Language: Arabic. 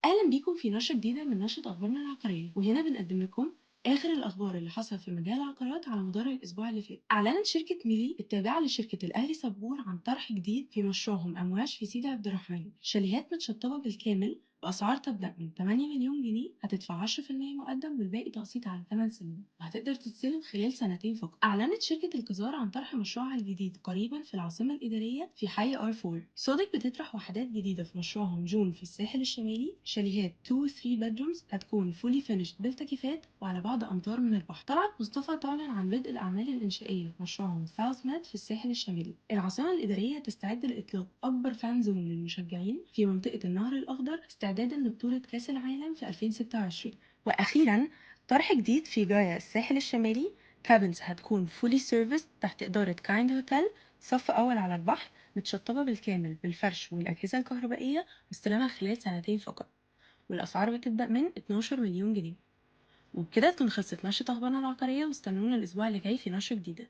أهلا بيكم في نشرة جديدة من نشرة أخبارنا العقارية، وهنا بنقدم لكم آخر الأخبار اللي حصلت في مجال العقارات على مدار الأسبوع اللي فات. أعلنت شركة ميلي التابعة لشركة الأهلي صبور عن طرح جديد في مشروعهم أمواج في سيدي عبد الرحمن، شاليهات متشطبة بالكامل بأسعار تبدأ من 8 مليون جنيه، هتدفع 10% مقدم والباقي تقسيط على 8 سنين، وهتقدر تستلم خلال سنتين فقط. أعلنت شركة الكزار عن طرح مشروعها الجديد قريبا في العاصمة الإدارية في حي R4. صادق بتطرح وحدات جديدة في مشروعهم جون في الساحل الشمالي، شاليهات 2 و 3 bedrooms هتكون fully finished بالتكييفات وعلى بعد أمتار من البحر. طلعت مصطفى تعلن عن بدء الأعمال الإنشائية في مشروعهم ساوث ماد في الساحل الشمالي. العاصمة الإدارية تستعد لإطلاق أكبر فان زون للمشجعين في منطقة النهر الأخضر استعدادا لبطولة كأس العالم في 2026. وأخيرا طرح جديد في جايا الساحل الشمالي، كابنز هتكون fully serviced تحت إدارة كايند هوتيل، صف أول على البحر، متشطبة بالكامل بالفرش والأجهزة الكهربائية، واستلامها خلال سنتين فقط، والأسعار بتبدأ من 12 مليون جنيه. وبكده تكون خلصت نشرة أخبارنا العقارية، واستنونا الأسبوع اللي جاي في نشرة جديدة.